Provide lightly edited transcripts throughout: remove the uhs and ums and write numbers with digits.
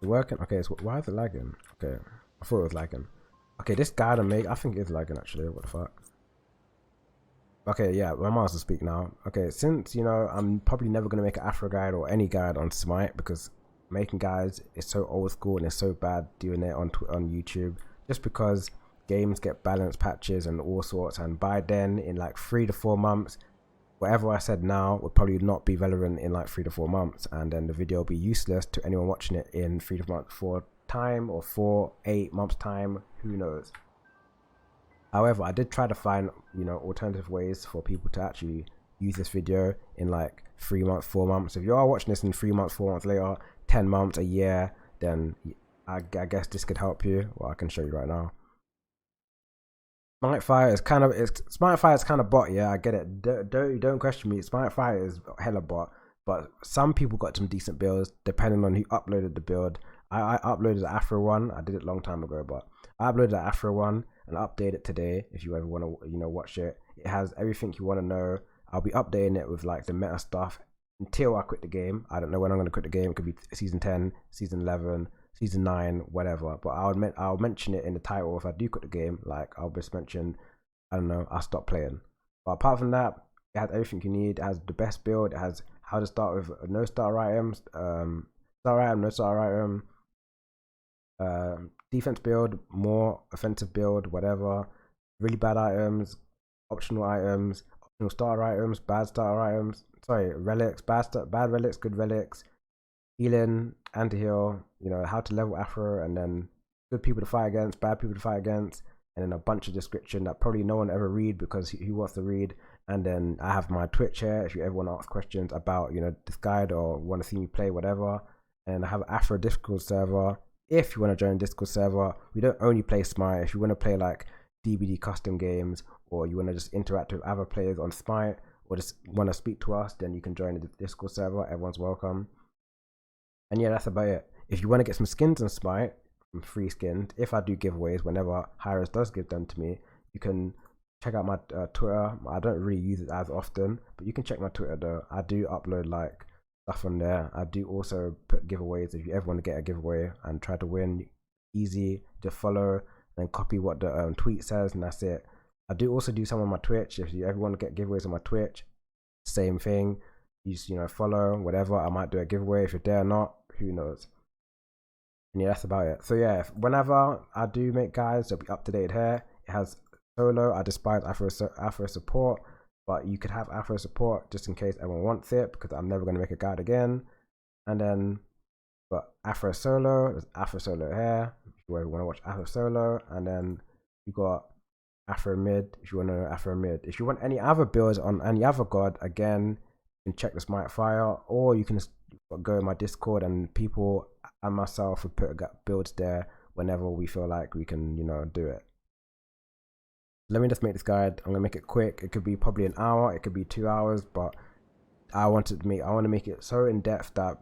It's working? Okay, so why is it lagging? Okay, I thought it was lagging. Okay, this guy to make, I think it's lagging actually. What the fuck? Okay, yeah, I might as well speak now. Okay, since I'm probably never gonna make an Afro guide or any guide on Smite because making guides is so old school and it's so bad doing it on YouTube. Just because games get balance patches and all sorts, and by then in like 3 to 4 months, whatever I said now would probably not be relevant in like 3 to 4 months, and then the video will be useless to anyone watching it in 3 to 4 time or 4, 8 months time. Who knows? However, I did try to find, alternative ways for people to actually use this video in like 3 months, 4 months. If you are watching this in 3 months, 4 months later, 10 months, a year, then I guess this could help you. Well, I can show you right now. Smite Fire is kind of bot, yeah, I get it. Don't question me. Smite Fire is hella bot, but some people got some decent builds depending on who uploaded the build. I uploaded the Afro one. I did it a long time ago, but I uploaded the Afro one and update it today. If you ever want to, watch it, it has everything you want to know. I'll be updating it with like the meta stuff until I quit the game. I don't know when I'm going to quit the game. It could be season 10, season 11, season 9, whatever. But I'll mention it in the title if I do quit the game. Like I'll just mention, I don't know, I'll stop playing. But apart from that, it has everything you need. It has the best build. It has how to start with no starter items, starter item, no starter item, defense build, more offensive build, whatever. Really bad items, optional starter items, bad starter items. Sorry, relics, bad relics, good relics, healing, anti-heal. How to level Afro, and then good people to fight against, bad people to fight against, and then a bunch of description that probably no one ever read because who wants to read. And then I have my Twitch here if you ever want to ask questions about this guide or want to see me play whatever. And I have an Afro Discord server. If you want to join Discord server, we don't only play Smite. If you want to play like DBD custom games, or you want to just interact with other players on Smite, or just want to speak to us, then you can join the Discord server. Everyone's welcome. And yeah, that's about it. If you want to get some skins on Smite, free skins, if I do giveaways, whenever Hyros does give them to me, you can check out my Twitter. I don't really use it as often, but you can check my Twitter though. I do upload like stuff on there. I do also put giveaways if you ever want to get a giveaway and try to win. Easy to follow and copy what the tweet says, and that's it. I do also do some on my Twitch. If you ever want to get giveaways on my Twitch, same thing. You just, follow whatever. I might do a giveaway if you're there or not. Who knows? And yeah, that's about it. So yeah, whenever I do make guides, they'll be up to date here. It has solo. I despise Afro support, but you could have Afro support just in case everyone wants it, because I'm never going to make a guide again. And then got Afro solo. There's Afro solo here if you want to watch Afro solo. And then you got Afro mid if you want to know Afro mid. If you want any other builds on any other god, again, you can check the Smite Fire, or you can just go in my Discord, and people and myself will put builds there whenever we feel like we can, do it. Let me just make this guide. I'm gonna make it quick. It could be probably an hour, it could be 2 hours, but I want to make it so in depth that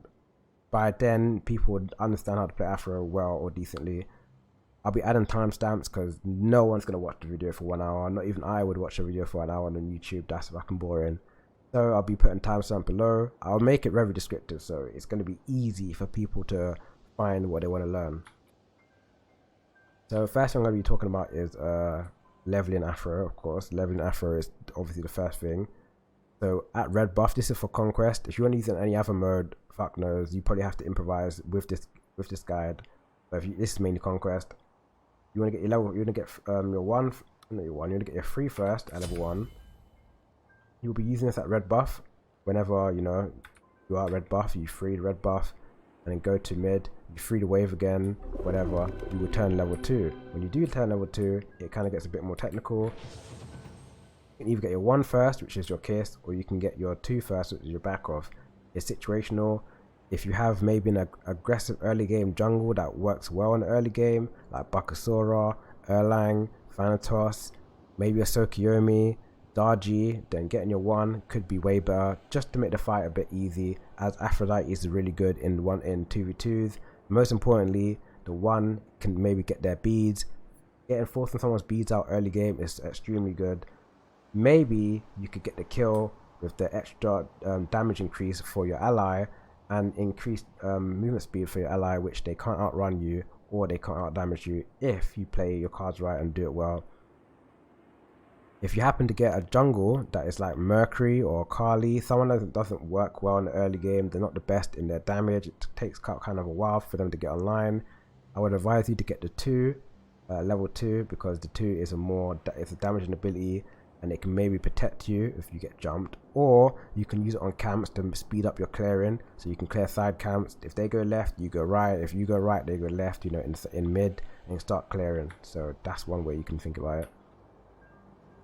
by then people would understand how to play Afro well or decently. I'll be adding timestamps because no one's gonna watch the video for 1 hour. Not even I would watch a video for an hour on YouTube. That's fucking boring. So I'll be putting timestamp below. I'll make it very descriptive, so it's going to be easy for people to find what they want to learn. So first thing I'm going to be talking about is leveling Afro, of course. Leveling Afro is obviously the first thing. So at red buff, this is for conquest. If you want to use it in any other mode, fuck knows, you probably have to improvise with this guide. But this is mainly conquest. You want to get your level. You want to get your one. Not your one. You want to get your 3 first at level 1. You'll be using this at red buff whenever you are at red buff. You free the red buff and then go to mid, you free the wave again, whatever, you return level 2. When you do turn level 2, it kind of gets a bit more technical. You can either get your 1 first, which is your kiss, or you can get your 2 first, which is your back off. It's situational. If you have maybe an aggressive early game jungle that works well in the early game, like Bakasura, Erlang, Thanatos, maybe a Sokiyomi, Darji, then getting your 1 could be way better, just to make the fight a bit easy, as Aphrodite is really good in 2v2s. Most importantly, the 1 can maybe get their beads. Getting forcing someone's beads out early game is extremely good. Maybe you could get the kill with the extra damage increase for your ally, and increased movement speed for your ally, which they can't outrun you or they can't out damage you if you play your cards right and do it well. If you happen to get a jungle that is like Mercury or Kali, someone that doesn't work well in the early game, they're not the best in their damage, it takes kind of a while for them to get online, I would advise you to get the 2, level 2, because the 2 is it's a damaging ability and it can maybe protect you if you get jumped, or you can use it on camps to speed up your clearing, so you can clear side camps. If they go left, you go right. If you go right, they go left, you know, in mid, and start clearing. So that's one way you can think about it.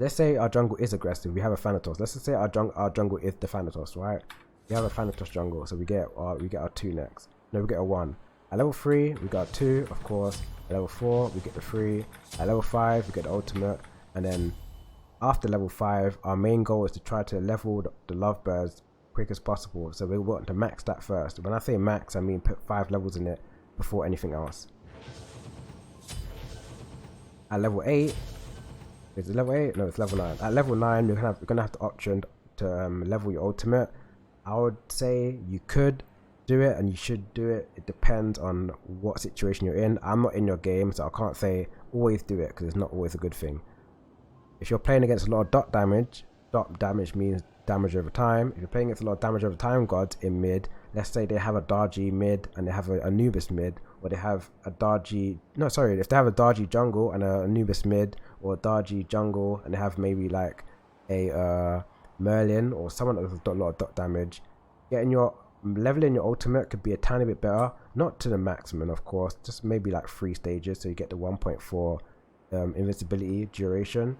Let's say our jungle is aggressive, we have a Thanatos. Let's just say our jungle is the Thanatos, right? We have a Thanatos jungle, so we get our 2 next. No, we get a 1. At level 3, we got 2, of course. At level 4, we get the 3. At level 5, we get the ultimate. And then after level 5, our main goal is to try to level the lovebirds quick as possible. So we want to max that first. When I say max, I mean put 5 levels in it before anything else. At level 8, is it level 8? No, it's level 9. At level 9, you're gonna have the option to level your ultimate. I would say you could do it and you should do it. It depends on what situation you're in. I'm not in your game, so I can't say always do it because it's not always a good thing. If you're playing against a lot of dot damage means damage over time. If you're playing against a lot of damage over time gods in mid, let's say they have a Darji mid and they have a Anubis mid, or they have a Darji, no sorry, if they have a Darji jungle and a Anubis mid, or a Darji jungle and they have maybe like a Merlin or someone that has a lot of dot damage, leveling your ultimate could be a tiny bit better, not to the maximum of course, just maybe like 3 stages, so you get the 1.4 invincibility duration.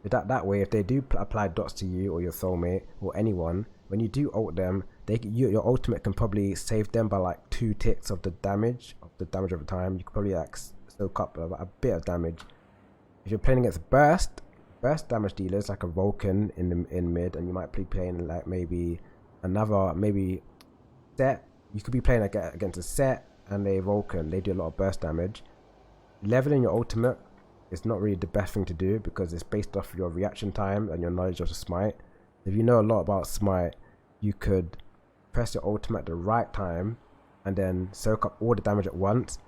That way, if they do apply dots to you or your soulmate or anyone, when you do ult them, your ultimate can probably save them by like 2 ticks of the damage over time. You could probably like soak up a bit of damage. If you're playing against burst damage dealers like a Vulcan in mid, and you might be playing like maybe Set. You could be playing against a Set and a Vulcan. They do a lot of burst damage. Leveling your ultimate is not really the best thing to do because it's based off your reaction time and your knowledge of the Smite. If you know a lot about Smite, you could press your ultimate at the right time and then soak up all the damage at once.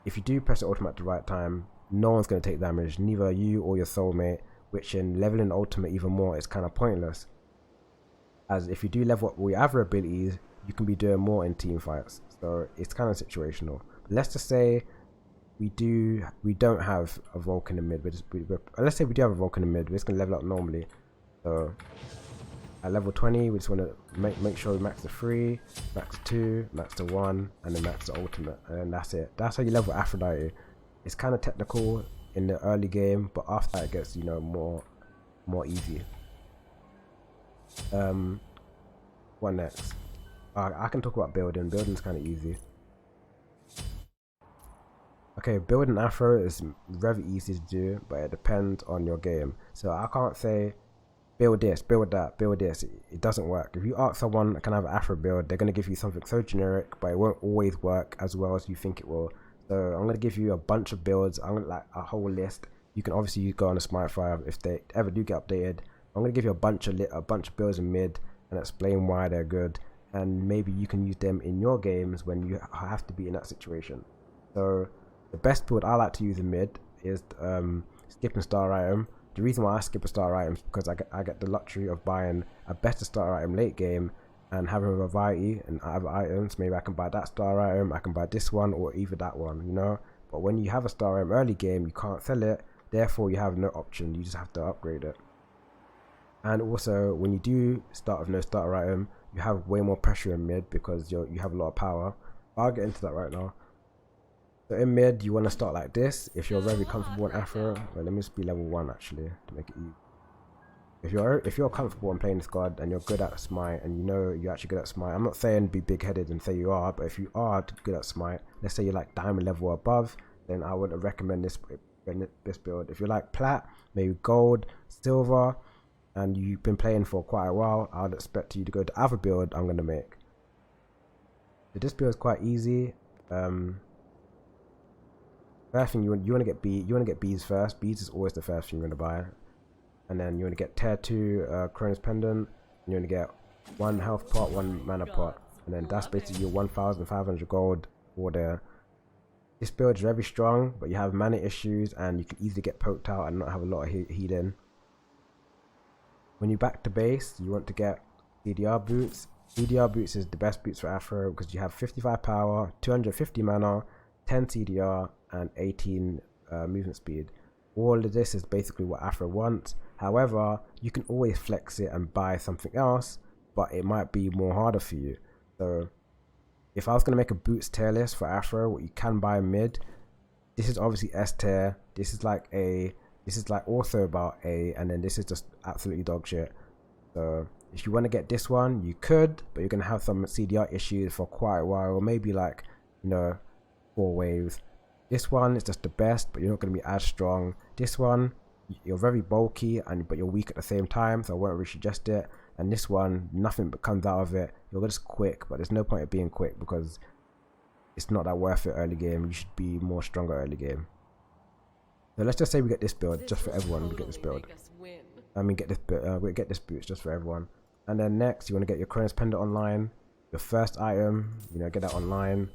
If you do press your ultimate at the right time, no one's going to take damage, neither you or your soulmate, which in leveling ultimate even more is kind of pointless. As if you do level up all your other abilities, you can be doing more in team fights. So it's kind of situational. But let's just say we don't have a Vulcan in mid. Let's say we do have a Vulcan in mid. We're just gonna level up normally. So at level 20, we just want to make sure we max the 3, max 2, max the 1, and then max the ultimate, and then that's it. That's how you level Aphrodite. It's kind of technical in the early game, but after that it gets, you know, more easy. What next? I can talk about building. Building's kind of easy. Okay, building Afro is very easy to do, but it depends on your game. So I can't say build this, build that, build this. It doesn't work. If you ask someone, can I have an Afro build, they're going to give you something so generic, but it won't always work as well as you think it will. So I'm going to give you a bunch of builds. I'm going to like a whole list. You can obviously go on the Smite 5 if they ever do get updated. I'm going to give you a bunch of builds in mid and explain why they're good, and maybe you can use them in your games when you have to be in that situation. So the best build I like to use in mid is skipping star item. The reason why I skip a star item is because I get the luxury of buying a better star item late game and having a variety in other items. Maybe I can buy that star item, I can buy this one, or either that one, you know. But when you have a star item early game, you can't sell it, therefore you have no option, you just have to upgrade it. And also when you do start with no starter item, you have way more pressure in mid because you have a lot of power. I'll get into that right now. So in mid, you want to start like this. If you're very comfortable in Afro, well, let me just be level 1 actually to make it easy. If you're comfortable in playing this god and you're good at Smite and you know you're actually good at Smite, I'm not saying be big-headed and say you are, but if you are good at Smite, let's say you're like diamond level or above, then I would recommend this build. If you're like plat, maybe gold, silver, and you've been playing for quite a while, I would expect you to go to other build I'm going to make. So this build is quite easy. First thing you want to get bees first. Bees is always the first thing you're going to buy, and then you want to get tier 2 Cronus Pendant. And you want to get 1 health pot, 1 mana pot. and then that's basically your 1,500 gold order. This build is very strong, but you have mana issues and you can easily get poked out and not have a lot of healing. When you back to base, you want to get CDR boots. CDR boots is the best boots for Aphro because you have 55 power, 250 mana, 10 CDR, and 18 movement speed. All of this is basically what Aphro wants. However, you can always flex it and buy something else, but it might be more harder for you. So if I was going to make a boots tier list for Aphro, what you can buy mid, this is obviously S tier. This is like also about A, and then this is just absolutely dog shit. So if you want to get this one, you could, but you're going to have some CDR issues for quite a while, or maybe like, you know, 4 waves. This one is just the best, but you're not going to be as strong. This one, you're very bulky, but you're weak at the same time, so I won't really suggest it. And this one, nothing but comes out of it. You're just quick, but there's no point of being quick because it's not that worth it early game. You should be more stronger early game. So let's just say we get this build just for everyone. We get this build. I mean, we get this boots just for everyone. And then next, you want to get your Cronus Pendant online. Your first item, you know, get that online.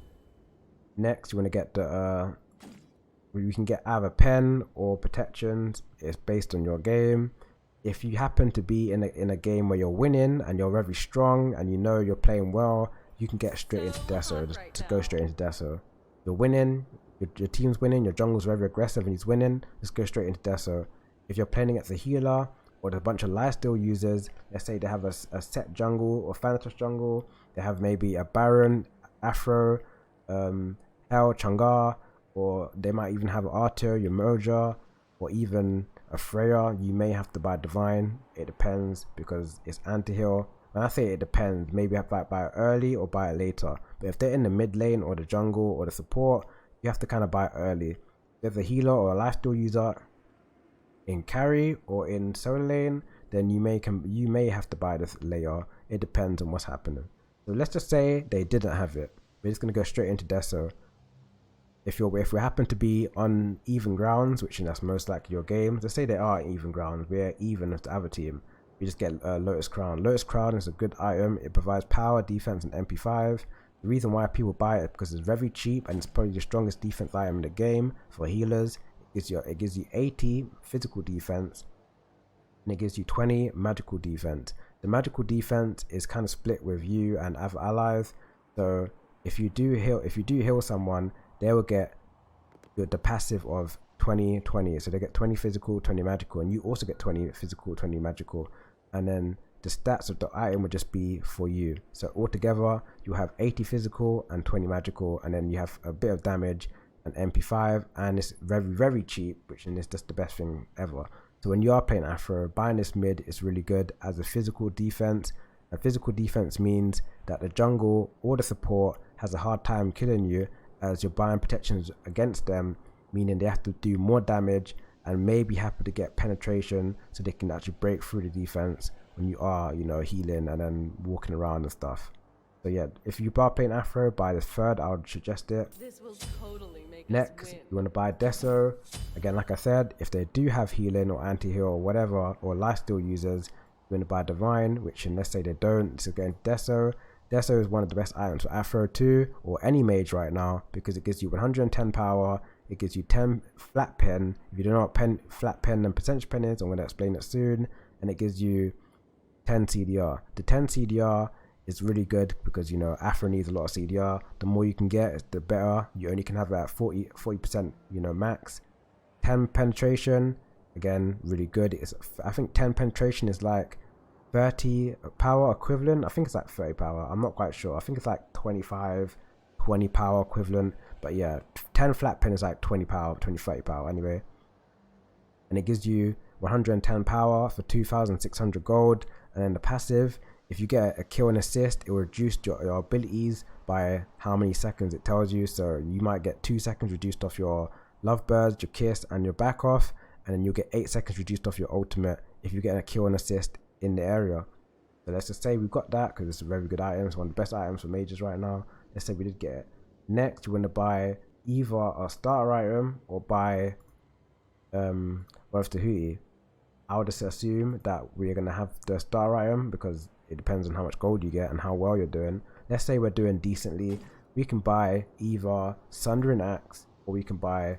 Next, you want to get the you can get either pen or protections. It's based on your game. If you happen to be in a game where you're winning and you're very strong and you know you're playing well, you can get straight into Deso. Just go straight into Deso. You're winning, your team's winning, your jungle's very aggressive and he's winning, just go straight into Deso. If you're playing against a healer or there's a bunch of lifesteal users, let's say they have a set jungle or Thanatos jungle, they have maybe a Baron, Aphro, Hell, Chang'e, or they might even have an Arthur, your Moja, or even a Freya. You may have to buy Divine. It depends because it's anti-heal. When I say it depends, maybe have to buy it early or buy it later. But if they're in the mid lane or the jungle or the support, you have to kind of buy it early. If there's a healer or a lifesteal user in carry or in solo lane, then you may have to buy this later. It depends on what's happening. So let's just say they didn't have it. We're just gonna go straight into Deso. If we happen to be on even grounds, which that's most likely your game, let's say they are even grounds, we're even with the other team, we just get Lotus Crown. Lotus Crown is a good item. It provides power, defense, and MP5. The reason why people buy it is because it's very cheap and it's probably the strongest defense item in the game for healers. It gives you 80 physical defense and it gives you 20 magical defense. The magical defense is kind of split with you and other allies. So if you do heal someone, they will get the passive of 20-20. So they get 20 physical, 20 magical, and you also get 20 physical, 20 magical. And then the stats of the item would just be for you. So altogether, you have 80 physical and 20 magical, and then you have a bit of damage and MP5, and it's very, very cheap, which is just the best thing ever. So when you are playing Aphro, buying this mid is really good as a physical defense. And physical defense means that the jungle or the support has a hard time killing you, as you're buying protections against them, meaning they have to do more damage and maybe happen to get penetration so they can actually break through the defense when you are, you know, healing and then walking around and stuff. So yeah, if you are playing Aphro, buy this third, I would suggest it. This will totally make Next, you want to buy Deso. Again, like I said, if they do have healing or anti-heal or whatever, or lifesteal users, you want to buy Divine, which let's say they don't, so again, Deso. Deso is one of the best items for Aphro 2 or any mage right now because it gives you 110 power, it gives you 10 flat pen. If you don't know what flat pen and percentage pen is, I'm going to explain it soon. And it gives you 10 CDR. The 10 CDR is really good because, you know, Aphro needs a lot of CDR. The more you can get, the better. You only can have about 40%, you know, max. 10 penetration, again, really good. I think 10 penetration is like 30 power equivalent. I think it's like 30 power. I'm not quite sure. I think it's like 20 power equivalent. But yeah, 10 flat pen is like 20 power, 30 power anyway. And it gives you 110 power for 2,600 gold. And then the passive, if you get a kill and assist, it will reduce your abilities by how many seconds it tells you. So you might get 2 seconds reduced off your lovebirds, your kiss, and your back off. And then you'll get 8 seconds reduced off your ultimate if you get a kill and assist in the area. So let's just say we've got that because it's a very good item. It's one of the best items for mages right now. Let's say we did get it. Next, you want to buy either a starter item or buy Worth the Hootie. I would just assume that we're going to have the starter item because It depends on how much gold you get and how well you're doing. Let's say we're doing decently. We can buy either Sundering Axe, or we can buy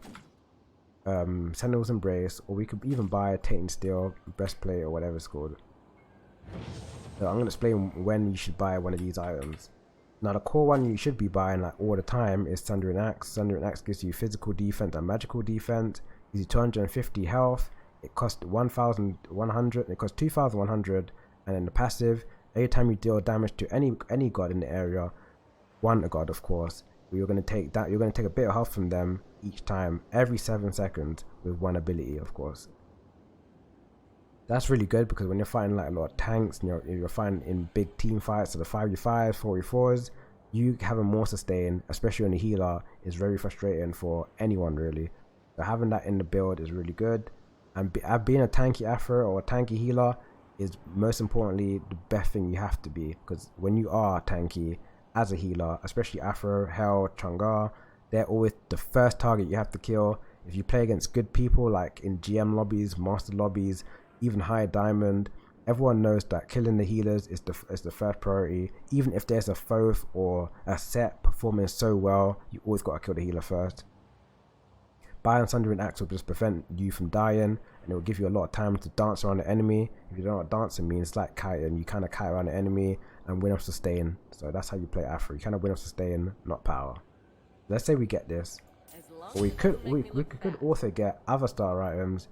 Sentinel's Embrace, or we could even buy a Tainted Steel, Breastplate, or whatever it's called. So I'm going to explain when you should buy one of these items. Now the core one you should be buying like all the time is Sundering Axe. Sundering Axe gives you physical defense and magical defense. Gives you 250 health. It costs 1,100. It costs 2,100. And then the passive, every time you deal damage to any god in the area, one god of course, you're going to take that. You're going to take a bit of health from them each time, every 7 seconds, with one ability of course. That's really good because when you're fighting like a lot of tanks and you're fighting in big team fights, so the 5v5s, 4v4s, you having more sustain, especially on the healer, is very frustrating for anyone really. So having that in the build is really good. And being a tanky Aphro or a tanky healer is most importantly the best thing you have to be, because when you are tanky as a healer, especially Aphro, Hell, Chang'e, they're always the first target you have to kill. If you play against good people like in GM lobbies, master lobbies, even higher diamond, everyone knows that killing the healers is the first priority. Even if there's a foe or a set performing so well, you always got to kill the healer first. Buying Sundering Axe will just prevent you from dying, and it will give you a lot of time to dance around the enemy. If you don't know what dancing means, it's like kiting. You kind of kite around the enemy and win off sustain. So that's how you play Aphro. You kind of win off sustain, not power. Let's say we get this. We could also get other star items.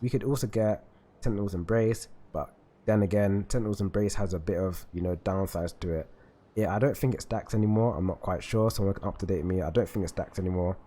We could also get Sentinel's Embrace, but then again, Sentinel's Embrace has a bit of, downsides to it. Yeah, I don't think it stacks anymore. I'm not quite sure. Someone can up-to-date me. I don't think it stacks anymore.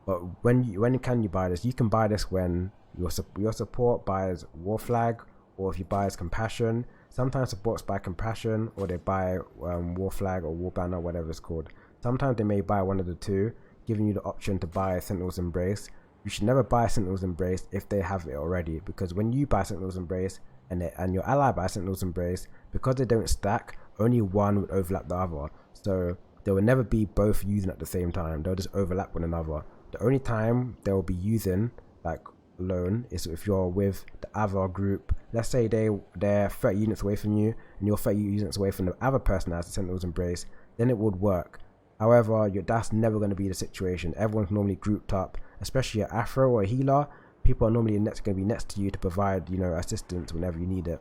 But when can you buy this? You can buy this when your support buys War Flag, or if you buy as Compassion. Sometimes supports buy Compassion, or they buy War Flag or War Banner, whatever it's called. Sometimes they may buy one of the two, giving you the option to buy Sentinel's Embrace. You should never buy Sentinel's Embrace if they have it already, because when you buy Sentinel's Embrace and your ally buys Sentinel's Embrace, because they don't stack, only one would overlap the other. So they will never be both using at the same time. They'll just overlap one another. The only time they'll be using like alone is if you're with the other group. Let's say they're 30 units away from you and you're 30 units away from the other person that has the Sentinel's Embrace, then it would work. However, that's never going to be the situation. Everyone's normally grouped up, especially an Aphro or a healer. People are normally going to be next to you to provide, assistance whenever you need it.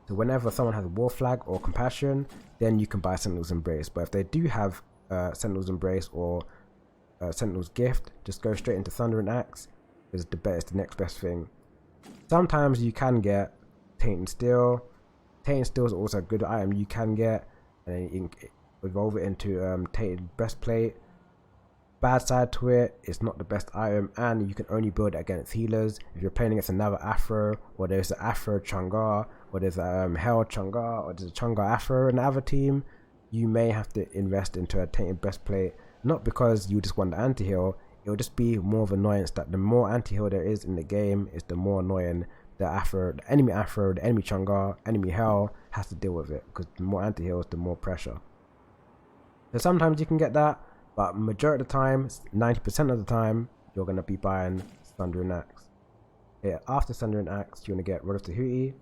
So whenever someone has a War Flag or Compassion, then you can buy Sentinel's Embrace. But if they do have Sentinel's Embrace or Sentinel's Gift, just go straight into Sundering Axe. It's the next best thing. Sometimes you can get Tainted Steel. Tainted Steel is also a good item you can get, and then you can evolve it into Tainted Breastplate. Bad side to it, it's not the best item, and you can only build it against healers. If you're playing against another Aphro, or there's an Aphro Chang'e, or there's a Hell Chang'e, or there's a Chang'e Aphro in the other team, you may have to invest into a Tainted Breastplate. Not because you just want the anti-heal, it'll just be more of annoyance that the more anti-heal there is in the game, is the more annoying the enemy Aphro, the enemy Chang'e, enemy Hell has to deal with it, because the more anti-heals, the more pressure. So sometimes you can get that, but majority of the time, 90% of the time, you're going to be buying Sundering Axe. Yeah, after Sundering Axe, you're going to get Rod of Tahuti.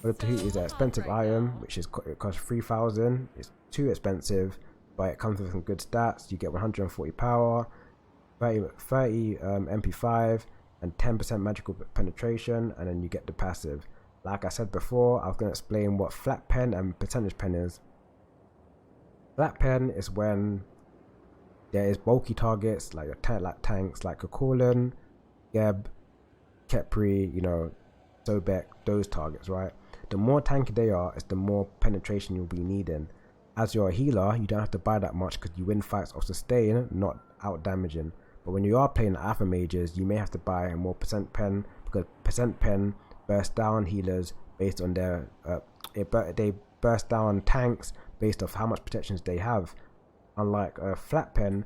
Rod of Tahuti is an expensive item, it costs 3,000. It's too expensive, but it comes with some good stats. You get 140 power, 30 MP5, and 10% magical penetration, and then you get the passive. Like I said before, I was going to explain what flat pen and percentage pen is. Flat pen is when there is bulky targets like tanks like Kakolan, Geb, Kepri, Sobek, those targets, right? The more tanky they are, it's the more penetration you'll be needing. As you're a healer, you don't have to buy that much because you win fights off sustain, not out damaging. But when you are playing alpha mages, you may have to buy a more percent pen, because percent pen bursts down healers based on their they burst down tanks based off how much protections they have. Unlike a flat pen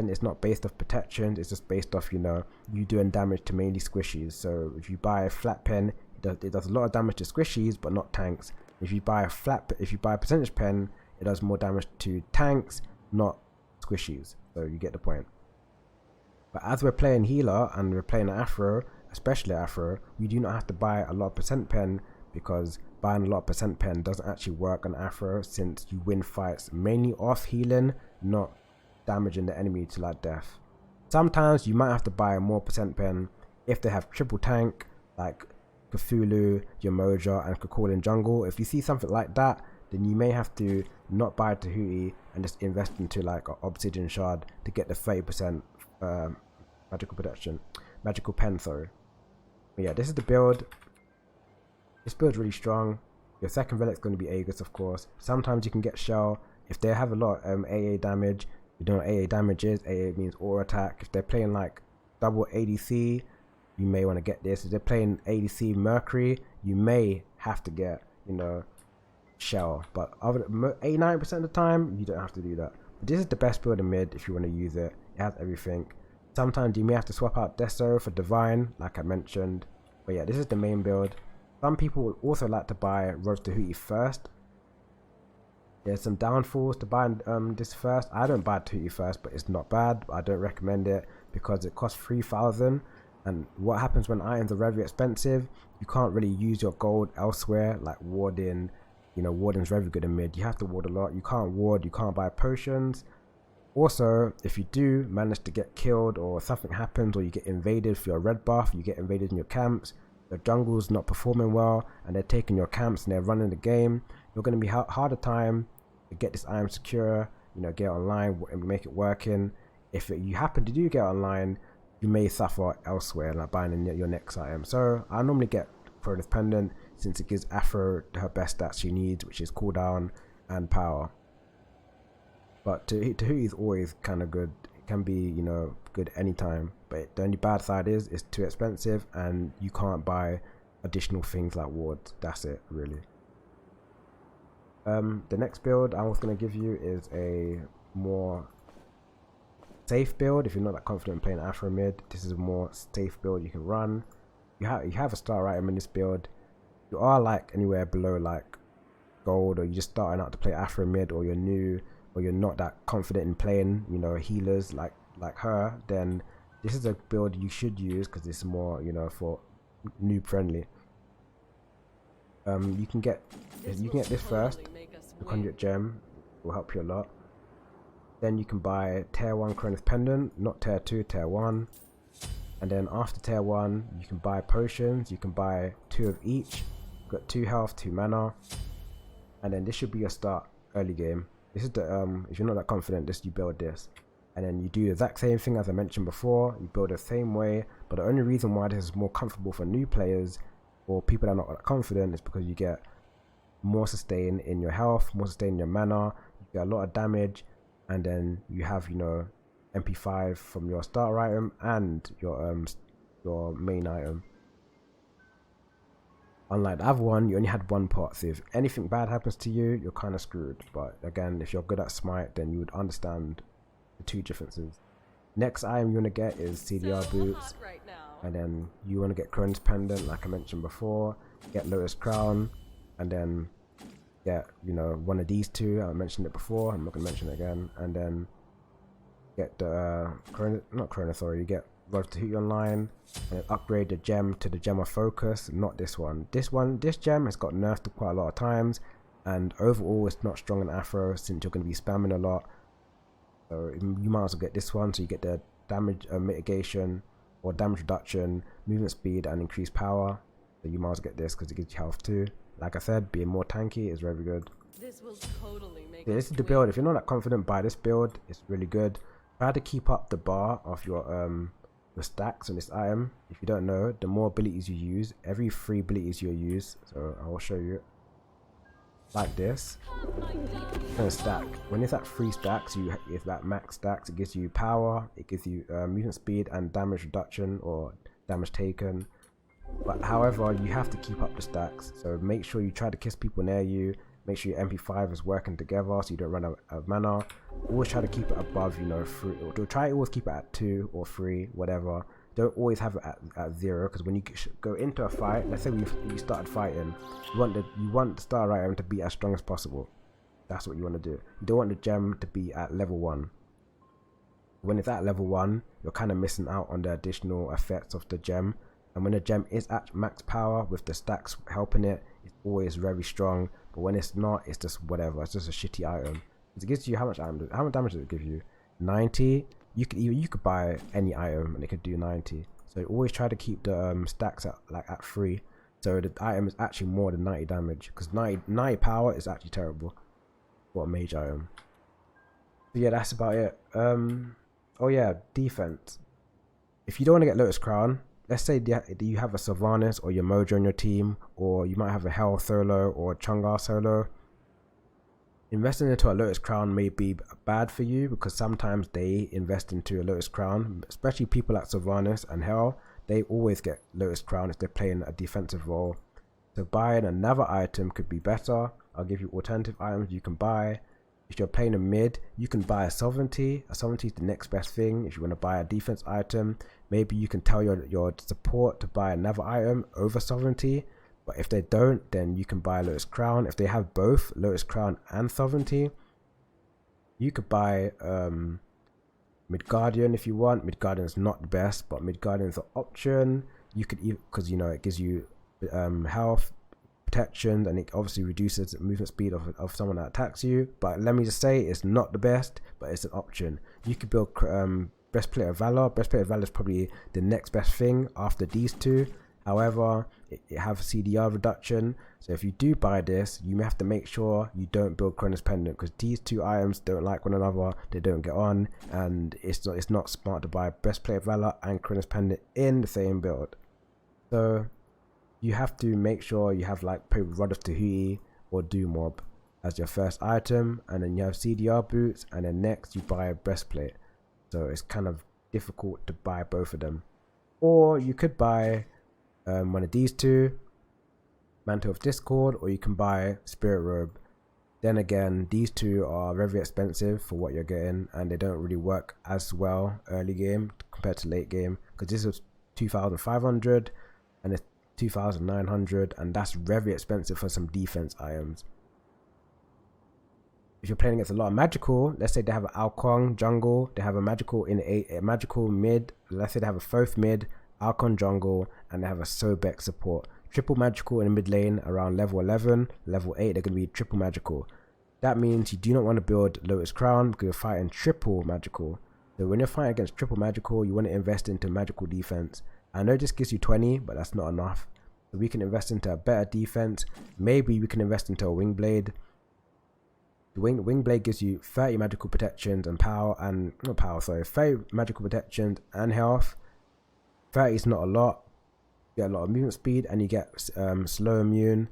is not based off protections, it's just based off you doing damage to mainly squishies. So if you buy a flat pen, it does a lot of damage to squishies but not tanks. If you buy a percentage pen, it does more damage to tanks, not squishies. So you get the point. But as we're playing healer and we're playing Aphro, especially Aphro, we do not have to buy a lot of percent pen, because buying a lot of percent pen doesn't actually work on Aphro, since you win fights mainly off healing, not damaging the enemy to like death. Sometimes you might have to buy more percent pen if they have triple tank like Cthulhu, Yamoja and Kakul in jungle. If you see something like that, then you may have to not buy Tahuti and just invest into like an Obsidian Shard to get the 30% magical pen, sorry. But yeah, this is the build. This build's really strong. Your second relic's going to be Aegis, of course. Sometimes you can get Shell. If they have a lot of AA damage, you know what AA damage is. AA means aura attack. If they're playing like double ADC, you may want to get this. If they're playing ADC Mercury, you may have to get, you know, Shell. But 89% of the time, you don't have to do that. But this is the best build in mid if you want to use it. It has everything. Sometimes you may have to swap out Deso for Divine, like I mentioned. But yeah, this is the main build. Some people will also like to buy Rose Tahuti first. There's some downfalls to buying this first. I don't buy Tahuti first, but it's not bad. I don't recommend it because it costs 3,000. And what happens when items are very expensive, you can't really use your gold elsewhere, like warding. You know, warding's very good in mid. You have to ward a lot. You can't ward, you can't buy potions. Also, if you do manage to get killed or something happens or you get invaded for your red buff, you get invaded in your camps, the jungle's not performing well and they're taking your camps and they're running the game, you're going to be harder time to get this item secure, you know, get online and make it working. If you happen to do get online, you may suffer elsewhere, like buying your next item. So I normally get Cronus Pendant since it gives Aphro her best stats she needs, which is cooldown and power. But Tahuti is always kind of good. It can be, you know, good anytime. But the only bad side is it's too expensive and you can't buy additional things like wards. That's it, really. The next build I was going to give you is a more safe build. If you're not that confident in playing Aphro mid, this is a more safe build you can run. You have a star item in this build. You are like anywhere below like gold, or you're just starting out to play Aphro mid, or you're new, or you're not that confident in playing, you know, healers like her, then this is a build you should use because it's more, you know, for noob friendly. You can get this first. The Conduit Gem will help you a lot. Then you can buy Tier 1 Cronus Pendant, not Tier 2, Tier 1. And then after Tier 1, you can buy potions. You can buy 2 of each. You've got 2 health, 2 mana. And then this should be your start early game. This is the, if you're not that confident, you build this. And then you do the exact same thing as I mentioned before. You build the same way. But the only reason why this is more comfortable for new players or people that are not that confident is because you get more sustain in your health, more sustain in your mana. You get a lot of damage. And then you have, you know, MP5 from your starter item and your main item. Unlike the other one, you only had one pot, so if anything bad happens to you, you're kind of screwed. But again, if you're good at Smite, then you would understand the two differences. Next item you want to get is CDR boots, right, and then you want to get Cronus Pendant, like I mentioned before. Get Lotus Crown, and then get, you know, one of these two. I mentioned it before, I'm not gonna mention it again. And then get the you get Rose Tahuti online, and then upgrade the gem to the gem of focus. Not this one. This gem has got nerfed quite a lot of times, and overall it's not strong in Aphro since you're going to be spamming a lot. So you might as well get this one, so you get the damage mitigation or damage reduction, movement speed, and increased power. So you might as well get this because it gives you health too. Like I said, being more tanky is very good. This will totally make this is the build. If you're not that confident, buy this build. It's really good. Try to keep up the bar of your stacks on this item. If you don't know, the more abilities you use, every 3 abilities you use, so I will show you like this. And stack. When it's at 3 stacks, if that max stacks, it gives you power, it gives you movement speed and damage reduction or damage taken. But however, you have to keep up the stacks, so make sure you try to kiss people near you. Make sure your MP5 is working together so you don't run out of mana. Always try to keep it above, you know, 3, or try to always keep it at 2 or 3, whatever. Don't always have it at 0, because when you go into a fight, let's say you started fighting, you want the star item to be as strong as possible. That's what you want to do. You don't want the gem to be at level 1. When it's at level 1, you're kind of missing out on the additional effects of the gem. And when the gem is at max power with the stacks helping it, it's always very strong. But when it's not, it's just whatever. It's just a shitty item. It gives you how much damage does it give you? 90. You could buy any item and it could do 90. So always try to keep the stacks at 3. So the item is actually more than 90 damage, because 90 power is actually terrible for a mage item. So yeah, that's about it. Oh yeah, defense. If you don't want to get Lotus Crown, let's say you have a Sylvanas or your Mojo on your team, or you might have a Hell solo or a Chungar solo. Investing into a Lotus Crown may be bad for you, because sometimes they invest into a Lotus Crown, especially people like Sylvanas and Hell. They always get Lotus Crown if they're playing a defensive role. So buying another item could be better. I'll give you alternative items you can buy. If you're playing a mid, you can buy a Sovereignty. A Sovereignty is the next best thing. If you want to buy a defense item, maybe you can tell your support to buy another item over Sovereignty. But if they don't, then you can buy Lotus Crown. If they have both Lotus Crown and Sovereignty, you could buy Midgardian if you want. Midgardian is not the best, but Midgardian is an option. You could, because it gives you health, protection, and it obviously reduces the movement speed of someone that attacks you. But let me just say, it's not the best, but it's an option. You could build Breastplate of Valor. Breastplate of Valor is probably the next best thing after these two. However, it has a CDR reduction, so if you do buy this, you may have to make sure you don't build Cronus Pendant, because these two items don't like one another, they don't get on, and it's not smart to buy Breastplate of Valor and Cronus Pendant in the same build. So you have to make sure you have like Rod of Tahuti or Doomob as your first item, and then you have CDR boots, and then next you buy a Breastplate. So it's kind of difficult to buy both of them. Or you could buy one of these two, Mantle of Discord, or you can buy Spirit Robe. Then again, these two are very expensive for what you're getting, and they don't really work as well early game compared to late game, because this is 2,500 and it's 2,900, and that's very expensive for some defense items. If you're playing against a lot of magical, let's say they have an Alcon jungle, they have a magical in a magical mid, let's say they have a Thoth mid, Alcon jungle, and they have a Sobek support. Triple magical in the mid lane around level 11, level 8 they're going to be triple magical. That means you do not want to build Lotus Crown, because you're fighting triple magical. So when you're fighting against triple magical, you want to invest into magical defense. I know this gives you 20, but that's not enough. So we can invest into a better defense. Maybe we can invest into a Wingblade. The Wingblade gives you 30 magical protections and power, and not power, sorry, 30 magical protections and health. 30 is not a lot. You get a lot of movement speed, and you get slow immune.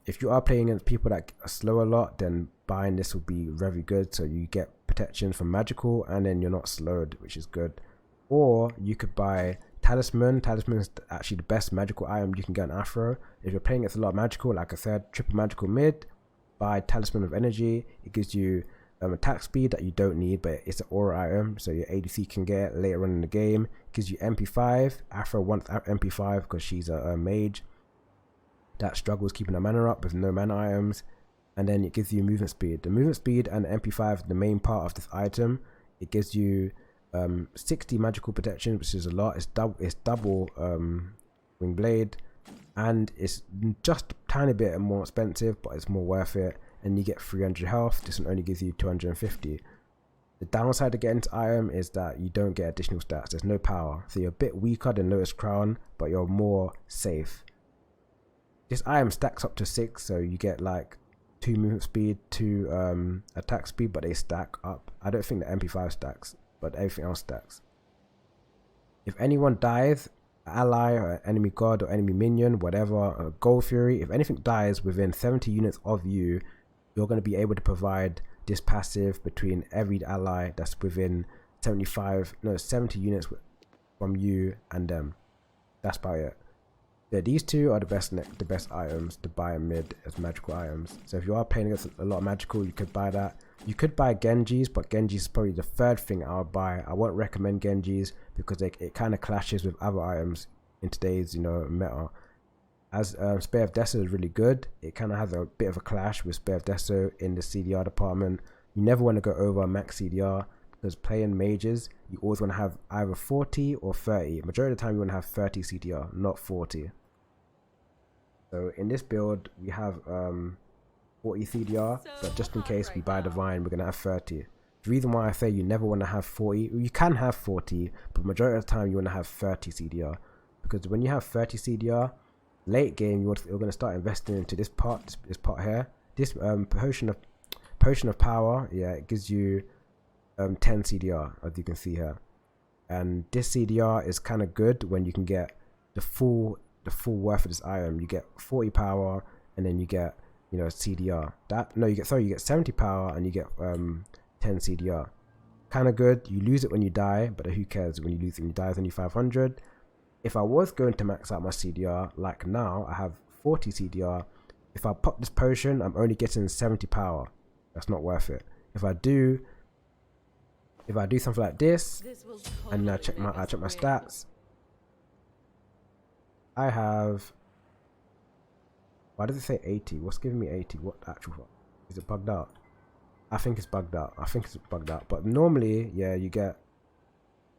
If you are playing against people that are slow a lot, then buying this will be very good. So you get protection from magical, and then you're not slowed, which is good. Or you could buy Talisman. Talisman is actually the best magical item you can get on Afro. If you're playing against a lot of magical, like I said, triple magical mid, buy Talisman of Energy. It gives you attack speed that you don't need, but it's an aura item, so your ADC can get it later on in the game. It gives you MP5. Afro wants MP5 because she's a mage that struggles keeping her mana up with no mana items. And then it gives you movement speed. The movement speed and the MP5 is the main part of this item. It gives you 60 magical protection, which is a lot. It's double Wingblade, and it's just a tiny bit more expensive, but it's more worth it. And you get 300 health. This one only gives you 250. The downside to getting this item is that you don't get additional stats. There's no power, so you're a bit weaker than Lotus Crown, but you're more safe. This item stacks up to 6, so you get like 2 movement speed, 2 attack speed, but they stack up. I don't think the MP5 stacks, but everything else stacks. If anyone dies, ally or enemy god or enemy minion, whatever, Gold Fury, if anything dies within 70 units of you, you're going to be able to provide this passive between every ally that's within 70 units from you and them. That's about it. Yeah, these two are the best items to buy in mid as magical items. So if you are playing against a lot of magical, you could buy that. You could buy Genjis, but Genjis is probably the third thing I would buy. I won't recommend Genjis because it kind of clashes with other items in today's meta. As Spear of Deso is really good, it kind of has a bit of a clash with Spear of Deso in the CDR department. You never want to go over max CDR, because playing mages, you always want to have either 40 or 30. Majority of the time you want to have 30 CDR, not 40. So in this build we have 40 CDR, but just in case we buy Divine, we're gonna have 30. The reason why I say you never want to have 40, you can have 40, but majority of the time you want to have 30 CDR, because when you have 30 CDR, late game you're going to start investing into this part here. This potion of power, yeah, it gives you 10 CDR, as you can see here, and this CDR is kind of good when you can get the full worth of this item. You get 40 power, and then you get, you know, CDR. You get 70 power and you get 10 CDR. Kind of good. You lose it when you die, but who cares? When you lose it when you die, it's only 500. If I was going to max out my CDR, like now, I have 40 CDR. If I pop this potion, I'm only getting 70 power. That's not worth it. If I do something like this, and I check my stats, I have. Why does it say 80? What's giving me 80? What actual? Is it bugged out? I think it's bugged out. But normally, yeah, your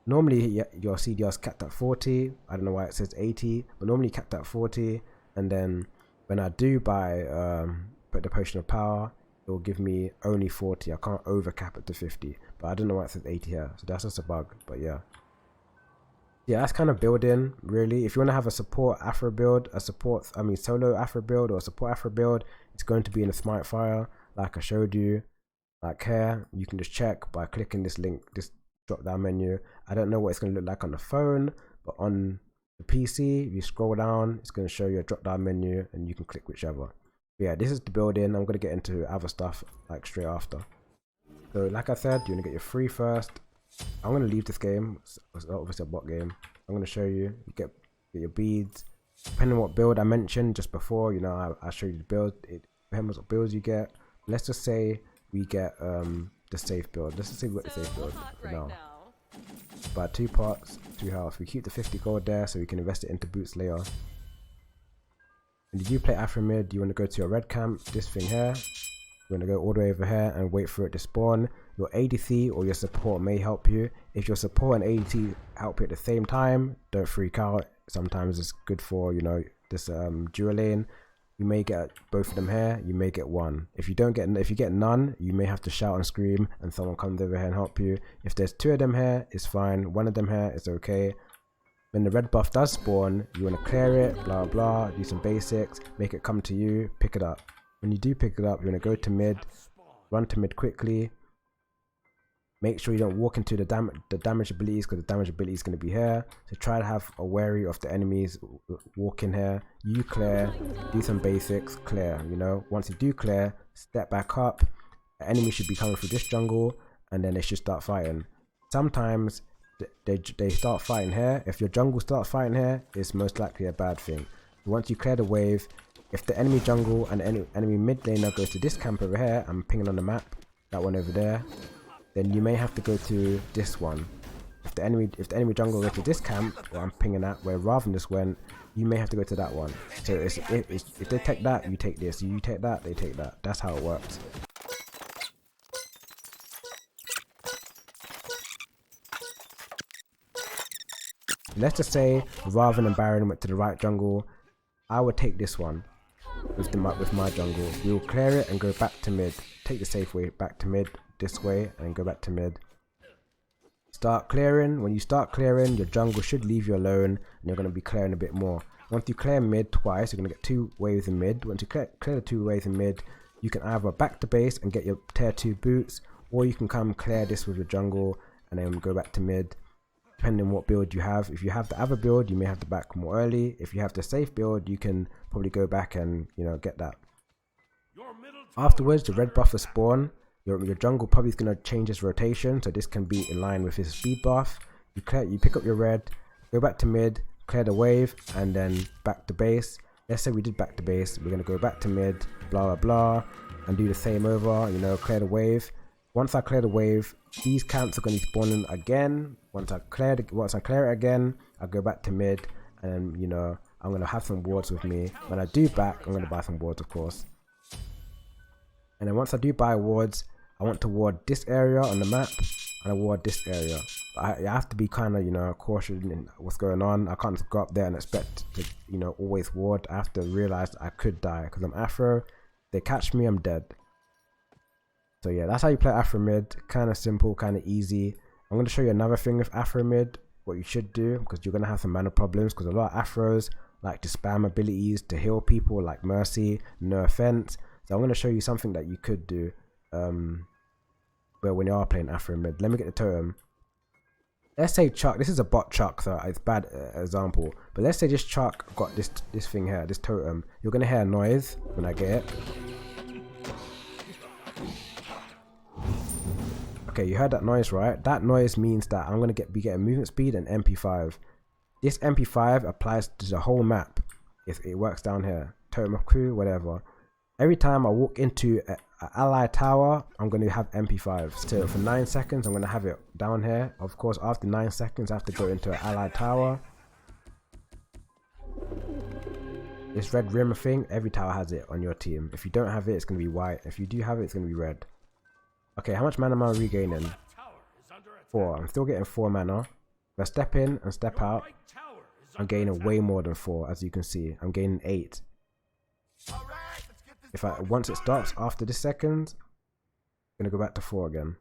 CDR is capped at 40. I don't know why it says 80, but normally capped at 40. And then when I do buy put the potion of power, it will give me only 40. I can't over cap it to 50. But I don't know why it says 80 here. So that's just a bug. But yeah. Yeah, that's kind of building, really. If you want to have a support Afro build, solo Afro build or a support Afro build, it's going to be in a Smite fire, like I showed you. Like here, you can just check by clicking this link, this drop down menu. I don't know what it's going to look like on the phone, but on the PC, if you scroll down, it's going to show you a drop down menu and you can click whichever. But yeah, this is the building. I'm going to get into other stuff like straight after. So like I said, you want to get your free first. I'm going to leave this game. It's obviously a bot game. I'm going to show you. You get your beads. Depending on what build I mentioned just before, you know, I showed you the build. It depends on what builds you get. Let's just say we get the safe build. Let's just say we got the safe build for now. Buy 2 pots, 2 health. We keep the 50 gold there so we can invest it into boots later. And if you play Afro mid, you want to go to your red camp, this thing here. You want to go all the way over here and wait for it to spawn. Your ADC or your support may help you. If your support and ADC help you at the same time, don't freak out. Sometimes it's good for, you know, this dual lane. You may get both of them here, you may get one. If you get none, you may have to shout and scream and someone comes over here and help you. If there's 2 of them here, it's fine. 1 of them here is okay. When the red buff does spawn, you want to clear it, blah blah, do some basics, make it come to you, pick it up. When you do pick it up, you want to go to mid, run to mid quickly. Make sure you don't walk into the damage abilities, because the damage ability is going to be here. So try to have a wary of the enemies walk in here. You clear, do some basics, clear. You know, once you do clear, step back up. The enemy should be coming through this jungle, and then they should start fighting. Sometimes they start fighting here. If your jungle starts fighting here, it's most likely a bad thing. Once you clear the wave, if the enemy jungle and enemy mid laner goes to this camp over here, I'm pinging on the map, that one over there, then you may have to go to this one. If the enemy jungle goes to this camp, where I'm pinging at, where Raven just went, you may have to go to that one. So if they take that, you take this. You take that, they take that. That's how it works. Let's just say Raven and Baron went to the right jungle. I would take this one with my jungle. We will clear it and go back to mid. Take the safe way back to mid this way and go back to mid. Start clearing. When you start clearing, your jungle should leave you alone and you're going to be clearing a bit more. Once you clear mid twice, you're going to get 2 waves in mid. Once you clear the 2 waves in mid, you can either back to base and get your tier 2 boots, or you can come clear this with your jungle and then go back to mid. Depending on what build you have. If you have the other build, you may have to back more early. If you have the safe build, you can probably go back and, you know, get that. Afterwards, the red buff will spawn. Your jungle probably is going to change its rotation, so this can be in line with his speed buff. You pick up your red, go back to mid, clear the wave, and then back to base. Let's say we did back to base. We're going to go back to mid, blah blah blah, and do the same over. You know, clear the wave. Once I clear the wave, these camps are going to be spawning again. Once I clear it again, I go back to mid, and you know, I'm going to have some wards with me. When I do back, I'm going to buy some wards, of course. And then once I do buy wards, I want to ward this area on the map. and I ward this area. But I have to be kind of, you know, cautious in what's going on. I can't just go up there and expect to, you know, always ward. I have to realize I could die because I'm Afro. If they catch me, I'm dead. So yeah, that's how you play Afro mid. Kind of simple, kind of easy. I'm going to show you another thing with Afro mid, what you should do, because you're going to have some mana problems, because a lot of Afros like to spam abilities to heal people like Mercy, no offense. So I'm going to show you something that you could do where when you are playing Afro mid. Let me get the totem. Let's say Chuck, this is a bot Chuck, so it's a bad example, but let's say this Chuck got this thing here, this totem. You're going to hear a noise when I get it. Okay, you heard that noise, right? That noise means that I'm going to be getting movement speed and MP5. This MP5 applies to the whole map. It works down here. Totem of crew, whatever. Every time I walk into an ally tower, I'm going to have MP5. So for 9 seconds, I'm going to have it down here. Of course, after 9 seconds, I have to go into an ally tower. This red rim thing, every tower has it on your team. If you don't have it, it's going to be white. If you do have it, it's going to be red. Okay, how much mana am I regaining? 4. I'm still getting 4 mana. If I step in and step out, I'm gaining way more than 4, as you can see. I'm gaining 8. If once it stops after this second, I'm gonna go back to 4 again.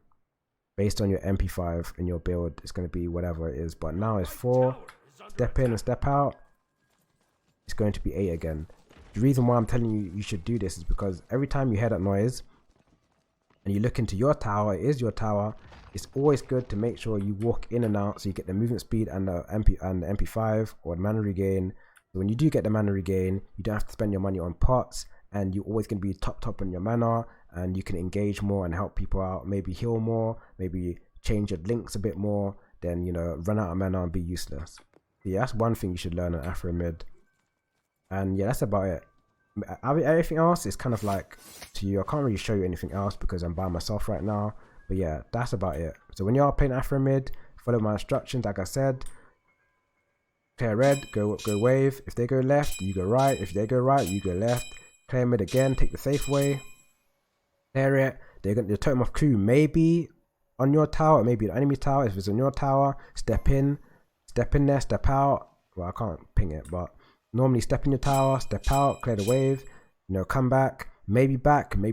Based on your MP5 in your build, it's gonna be whatever it is. But now it's 4. Step in and step out, it's going to be 8 again. The reason why I'm telling you you should do this is because every time you hear that noise and you look into your tower, it is your tower. It's always good to make sure you walk in and out so you get the movement speed and the MP5 or the mana regain. So when you do get the mana regain, you don't have to spend your money on pots, and you're always going to be top on your mana, and you can engage more and help people out, maybe heal more, maybe change your links a bit more, then, you know, run out of mana and be useless. So yeah, that's one thing you should learn on Afro mid. And yeah, that's about it. Everything else is kind of like to you. I can't really show you anything else because I'm by myself right now. But yeah, that's about it. So when you are playing Afro mid, follow my instructions. Like I said, clear red, go wave. If they go left, you go right. If they go right, you go left. Clear mid again, take the safe way. Clear it. The totem of crew may be on your tower, maybe the enemy tower. If it's on your tower, step in there, step out. Well, I can't ping it, but normally step in your tower, step out, clear the wave, you know, come back, maybe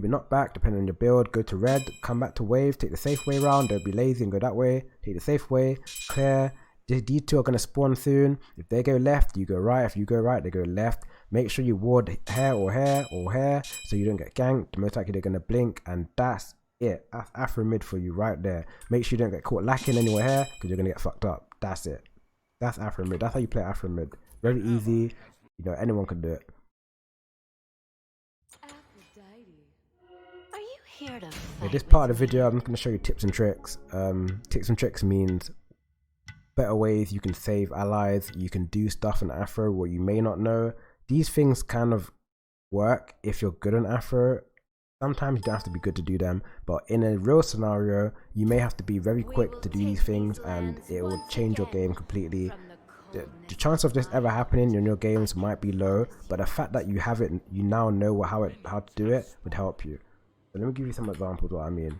not back, depending on your build. Go to red, come back to wave, take the safe way around, don't be lazy and go that way, take the safe way, clear. These two are going to spawn soon. If they go left, you go right. If you go right, they go left. Make sure you ward hair or hair so you don't get ganked. Most likely they're going to blink, and that's it. That's Afro mid for you right there. Make sure you don't get caught lacking anywhere here because you're going to get fucked up. That's it. That's Afro mid. That's how you play Afro mid. Very easy. You know, anyone can do it. Aphrodite, are you here to Yeah, this part of the video, I'm going to show you tips and tricks. Tips and tricks means better ways you can save allies. You can do stuff in Afro where you may not know. These things kind of work if you're good on Afro. Sometimes you don't have to be good to do them, but in a real scenario, you may have to be very quick to do these things, and it will change your game completely. The chance of this ever happening in your games might be low, but the fact that you have it, you now know how to do it, would help you. So let me give you some examples of what I mean.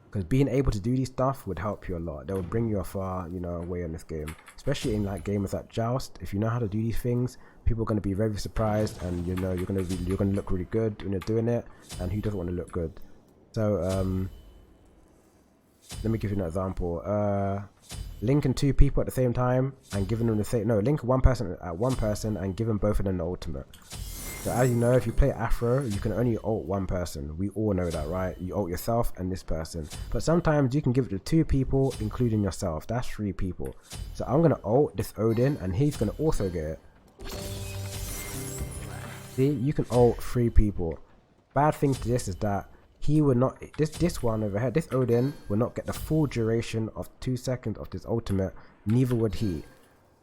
Because being able to do these stuff would help you a lot. They will bring you a far, you know, way in this game. Especially in like games like Joust. If you know how to do these things, people are going to be very surprised, and you know you're going to look really good when you're doing it. And who doesn't want to look good? So let me give you an example. Linking 2 people at the same time and giving them the same. No, link one person at one person and give them both of them the ultimate. So as you know, if you play Afro, you can only ult one person. We all know that, right? You ult yourself and this person. But sometimes you can give it to 2 people, including yourself. That's 3 people. So I'm going to ult this Odin, and he's going to also get it. See, you can ult 3 people. Bad thing to this is that he will not, this one over here, this Odin will not get the full duration of 2 seconds of this ultimate. Neither would he.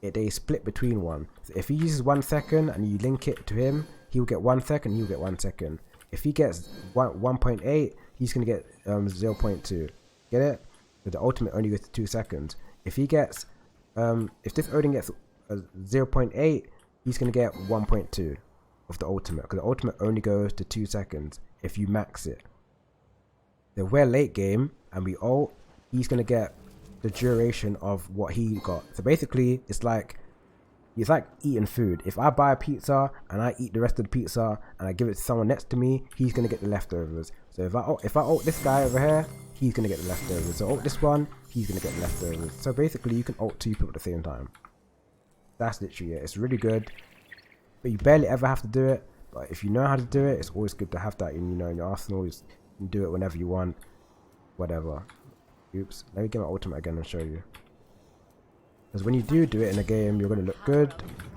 They split between one. So if he uses 1 second and you link it to him, he will get 1 second, he'll get 1 second. If he gets 1.8, he's going to get 0.2. Get it? But the ultimate only goes to 2 seconds. If he gets, if this Odin gets 0.8, he's going to get 1.2 of the ultimate. Because the ultimate only goes to 2 seconds if you max it. If we're late game and we ult, he's gonna get the duration of what he got. So basically, it's like eating food. If I buy a pizza and I eat the rest of the pizza and I give it to someone next to me, he's gonna get the leftovers. So if I ult this guy over here, he's gonna get the leftovers. So ult this one, he's gonna get the leftovers. So basically, you can ult 2 people at the same time. That's literally it. It's really good, but you barely ever have to do it. But if you know how to do it, it's always good to have that in in your arsenal. You can do it whenever you want, whatever. Oops. Let me get my ultimate again and show you. Because when you do it in a game, you're going to look good,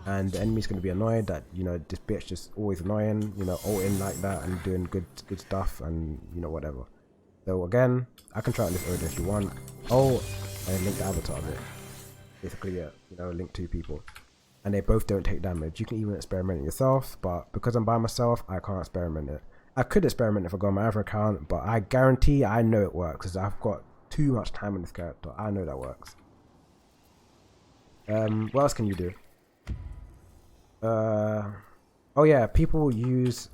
and the enemy's going to be annoyed that, this bitch just always annoying, ulting like that and doing good stuff and, whatever. So again, I can try out this Odin if you want. Oh, and link the avatar of it. Basically, yeah, link 2 people. And they both don't take damage. You can even experiment it yourself, but because I'm by myself, I can't experiment it. I could experiment if I go on my other account, but I guarantee I know it works because I've got too much time in this character. I know that works. What else can you do? Oh yeah, people use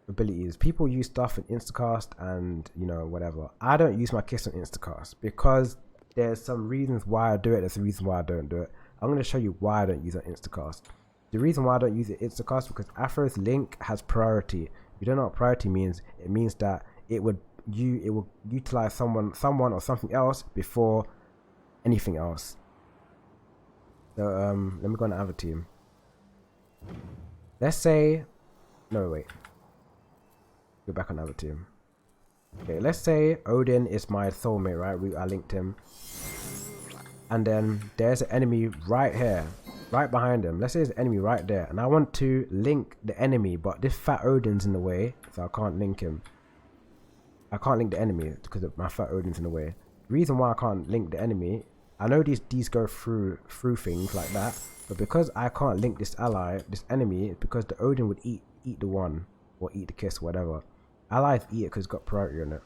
abilities. People use stuff in Instacast and whatever. I don't use my kiss on Instacast because there's some reasons why I do it. There's a reason why I don't do it. I'm going to show you why I don't use it on Instacast. The reason why I don't use it Instacast is because Afro's link has priority. If you don't know what priority means, it means that it will utilize someone or something else before anything else. So let me go on the other team. Let's say wait. Go back on the other team. Okay, let's say Odin is my soulmate, right? I linked him. And then there's an enemy right here, right behind him. Let's say there's an enemy right there, and I want to link the enemy, but this fat Odin's in the way, so I can't link him. I can't link the enemy because my fat Odin's in the way. The reason why I can't link the enemy, I know these go through things like that, but because I can't link this enemy, it's because the Odin would eat the one, or eat the kiss, whatever. Allies eat it because it's got priority on it.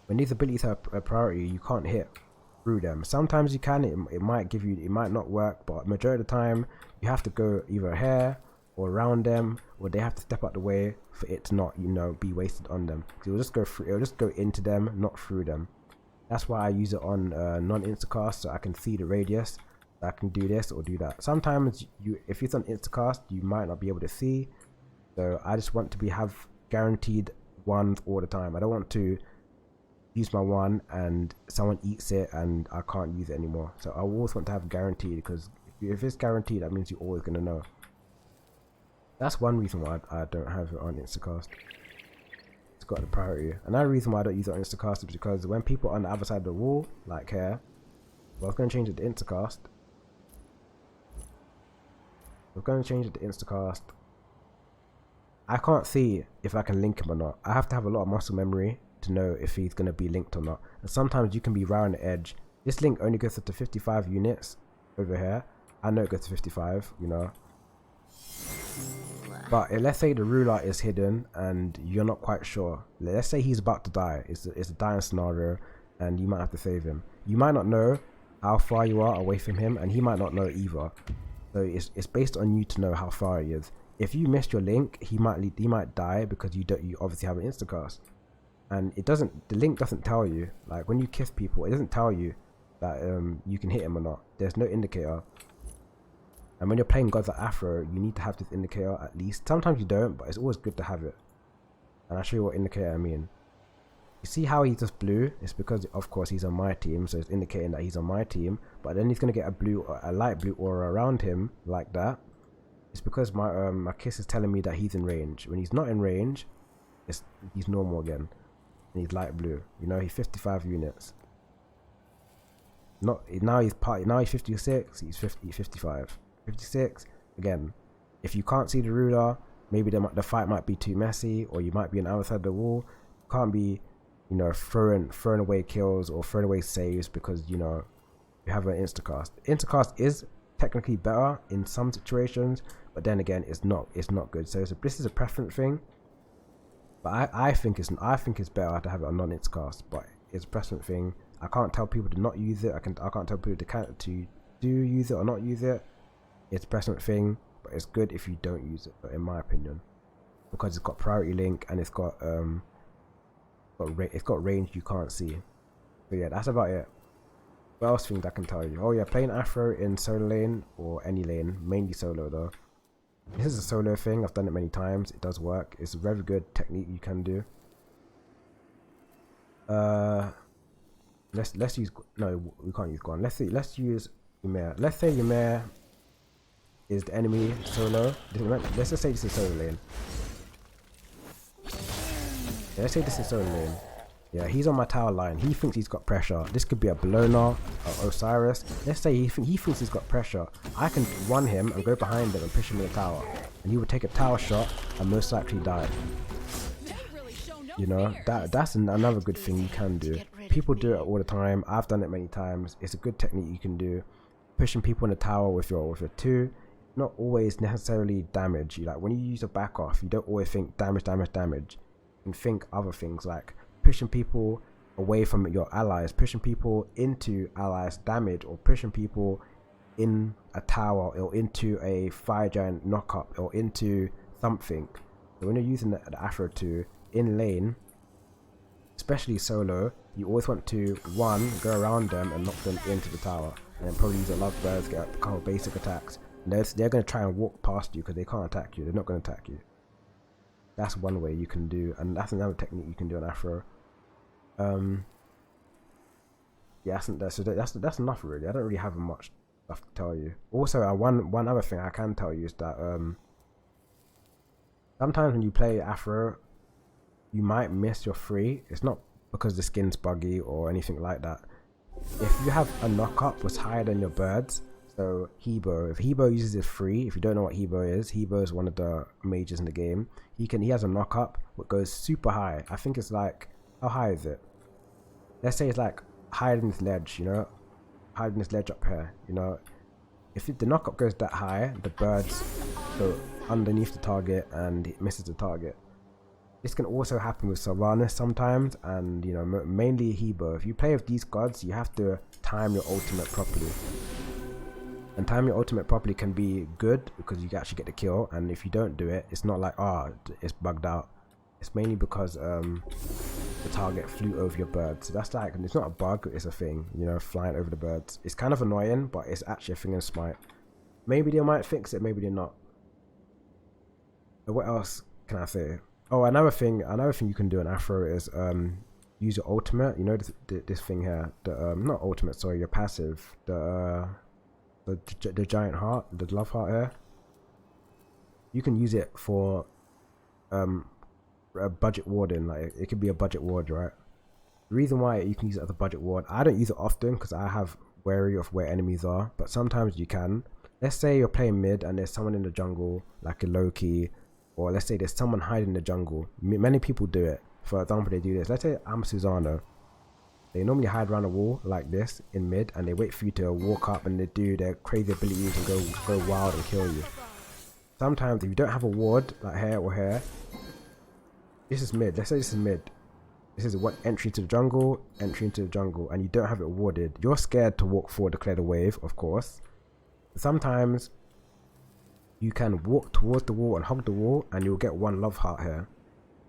When these abilities have a priority, you can't hit through them. Sometimes you can, it might not work, but majority of the time you have to go either here or around them, or they have to step out the way for it to not be wasted on them. It'll just go into them, not through them. That's why I use it on non-instacast, so I can see the radius. I can do this or do that. Sometimes if it's on instacast, you might not be able to see, so I just want to have guaranteed ones all the time. I don't want to use my one and someone eats it and I can't use it anymore. So I always want to have guaranteed, because if it's guaranteed, that means you're always going to know. That's one reason why I don't have it on Instacast. It's got the priority. Another reason why I don't use it on Instacast is because when people are on the other side of the wall, like here, I was going to change it to Instacast. I can't see if I can link him or not. I have to have a lot of muscle memory to know if he's going to be linked or not. And sometimes you can be right on the edge. This link only goes up to 55 units over here. I know it goes to 55, But let's say the ruler is hidden and you're not quite sure. Let's say he's about to die. It's a dying scenario and you might have to save him. You might not know how far you are away from him, and he might not know either. So it's based on you to know how far he is. If you missed your link, he might die because you obviously have an instacast. And the link doesn't tell you, like when you kiss people, it doesn't tell you that you can hit him or not. There's no indicator. And when you're playing gods like Afro, you need to have this indicator at least. Sometimes you don't, but it's always good to have it. And I'll show you what indicator I mean. You see how he just blue? It's because, of course, he's on my team, so it's indicating that he's on my team. But then he's gonna get a light blue aura around him like that. It's because my kiss is telling me that he's in range. When he's not in range, he's normal again. And he's light blue. He's 55 units. Now he's 56. He's 55. 56 again. If you can't see the ruler, maybe the fight might be too messy, or you might be on the other side of the wall. You can't be throwing away kills or throwing away saves because you have an instacast. Instacast is technically better in some situations, but then again it's not good. So this is a preference thing, but I think it's better to have it on non-instacast, but it's a preference thing. I can't tell people to not use it. I can't tell people to do use it or not use it. It's a preference thing, but it's good if you don't use it, in my opinion, because it's got priority link and it's got range you can't see. So yeah, that's about it. What else things I can tell you? Oh yeah, playing Afro in solo lane or any lane, mainly solo though. This is a solo thing. I've done it many times. It does work. It's a very good technique you can do. Let's use no, we can't use Guan. Let's use Ymir. Let's say Ymir is the enemy solo. Let's just say this is solo lane. Yeah, let's say this is solo lane. Yeah, he's on my tower line. He thinks he's got pressure. This could be a Bellona or Osiris. Let's say he thinks he's got pressure. I can run him and go behind him and push him in the tower. And he would take a tower shot and most likely die. You know, that's another good thing you can do. People do it all the time. I've done it many times. It's a good technique you can do. Pushing people in the tower with your 2, not always necessarily damage. Like when you use a back off, you don't always think damage. You can think other things like pushing people away from your allies, pushing people into allies damage, or pushing people in a tower or into a fire giant knock-up or into something. So when you're using the Aphro 2 in lane, especially solo, you always want to go around them and knock them into the tower, and then probably use a lovebirds, get a couple basic attacks. And they're going to try and walk past you because they can't attack you. They're not going to attack you. That's one way you can do, and that's another technique you can do on Afro. Yeah, that's enough really. I don't really have much stuff to tell you. Also, one other thing I can tell you is that sometimes when you play Afro, you might miss your free. It's not because the skin's buggy or anything like that. If you have a knock-up was higher than your birds, so Hebo, if Hebo uses his free, if you don't know what Hebo is one of the mages in the game. He has a knock-up that goes super high. I think it's like, how high is it? Let's say it's like higher than this ledge, you know, higher than this ledge up here, you know. If the knock-up goes that high, the birds go underneath the target and it misses the target. This can also happen with Sylvanas sometimes, and you know, mainly Hebo. If you play with these gods, you have to time your ultimate properly. And time your ultimate properly can be good because you actually get the kill, and if you don't do it, it's not like, it's bugged out. It's mainly because the target flew over your bird. So that's like, it's not a bug, it's a thing, you know, flying over the birds. It's kind of annoying, but it's actually a thing in Smite. Maybe they might fix it, maybe they're not. What else can I say? Oh, another thing you can do in Afro is use your ultimate. You know this thing here, the not ultimate, sorry, your passive, the giant heart, the love heart here. You can use it for a budget warding. Like it could be a budget ward, right? The reason why you can use it as a budget ward, I don't use it often because I have wary of where enemies are, but sometimes you can. Let's say you're playing mid and there's someone in the jungle, like a Loki, or let's say there's someone hiding in the jungle. Many people do it. For example, they do this. Let's say I'm Susanna. They normally hide around a wall like this in mid, and they wait for you to walk up and they do their crazy abilities and go wild and kill you. Sometimes if you don't have a ward like here or here, this is mid. Let's say this is mid. This is what entry into the jungle, and you don't have it warded. You're scared to walk forward to clear the wave, of course. Sometimes you can walk towards the wall and hug the wall, and you'll get one love heart here.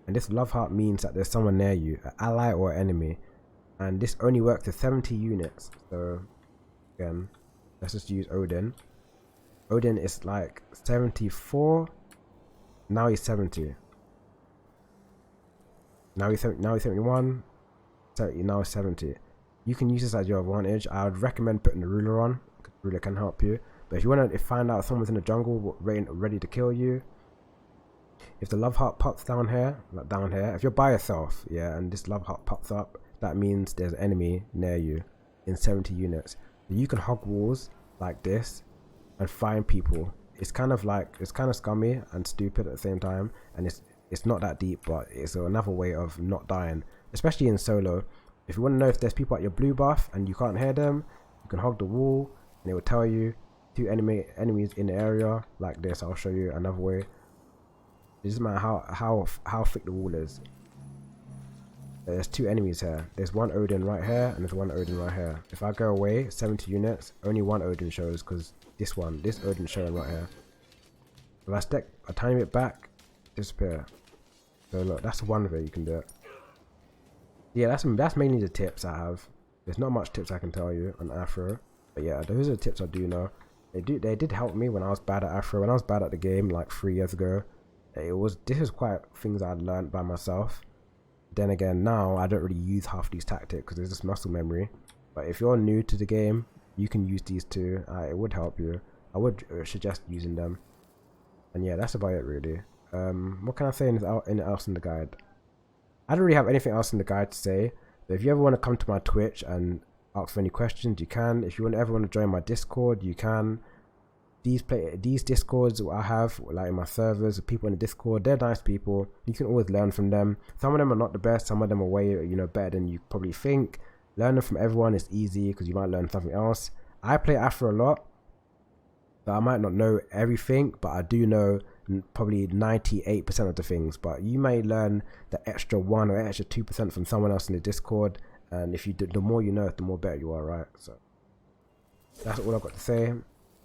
And this love heart means that there's someone near you, an ally or an enemy. And this only works to 70 units. So again, let's just use Odin. Odin is like 74. Now he's 70. Now he's 71. 70, now he's 70. You can use this as your advantage. I would recommend putting the ruler on, because the ruler can help you. But if you want to find out if someone's in the jungle ready to kill you, if the love heart pops down here, like down here, if you're by yourself, yeah, and this love heart pops up, that means there's an enemy near you in 70 units. So you can hog walls like this and find people. It's kind of scummy and stupid at the same time, and it's not that deep, but it's another way of not dying, especially in solo. If you want to know if there's people at your blue buff and you can't hear them, you can hog the wall and it will tell you 2 enemies in the area like this. I'll show you another way. It doesn't matter how thick the wall is. There's 2 enemies here. There's one Odin right here and there's one Odin right here. If I go away 70 units, only one Odin shows because this Odin's showing right here. If I step a tiny bit back, disappear. So look, that's one way you can do it. Yeah, that's mainly the tips I have. There's not much tips I can tell you on Afro, but yeah, those are the tips I do know. They did help me when I was bad at Afro. When I was bad at the game like 3 years ago, this is quite things I'd learned by myself. Then again, now I don't really use half these tactics because it's just muscle memory. But if you're new to the game, you can use these too. It would help you. I would suggest using them. And yeah, that's about it really. What can I say anything else in the guide? I don't really have anything else in the guide to say. But if you ever want to come to my Twitch and ask for any questions, you can. If you ever want to join my Discord, you can. These Discords I have, like in my servers, the people in the Discord, they're nice people. You can always learn from them. Some of them are not the best. Some of them are way, better than you probably think. Learning from everyone is easy because you might learn something else. I play Afro a lot, so I might not know everything, but I do know probably 98% of the things. But you may learn the extra 1 or extra 2% from someone else in the Discord, and if you do, the more you know, the more better you are, right? So that's all I've got to say.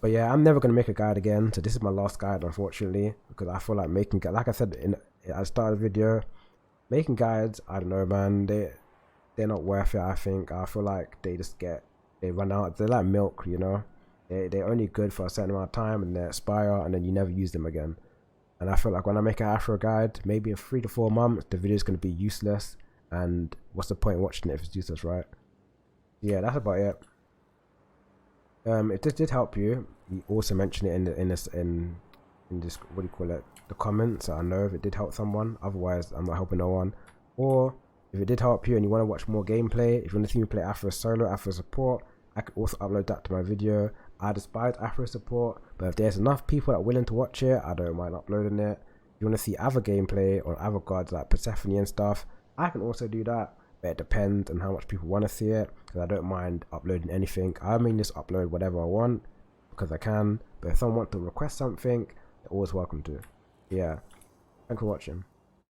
But yeah, I'm never gonna make a guide again. So this is my last guide, unfortunately, because I feel like like I said at the start of the video, making guides, I don't know, man. They're not worth it. I feel like they run out. They're like milk, They're only good for a certain amount of time and they expire, and then you never use them again. And I feel like when I make an Afro guide, maybe in 3 to 4 months, the video is gonna be useless. And what's the point in watching it if it's useless, right? Yeah, that's about it. If this did help you, you also mention it in this what do you call it, the comments, so I know if it did help someone. Otherwise, I'm not helping no one. Or if it did help you and you want to watch more gameplay, if you want to see me play Afro solo, Afro support, I could also upload that to my video. I despise Afro support, but if there's enough people that are willing to watch it, I don't mind uploading it. If you want to see other gameplay or other gods like Persephone and stuff, I can also do that. But it depends on how much people want to see it, because I don't mind uploading anything. I mean, just upload whatever I want because I can. But if someone wants to request something, they're always welcome to. Yeah, thanks for watching.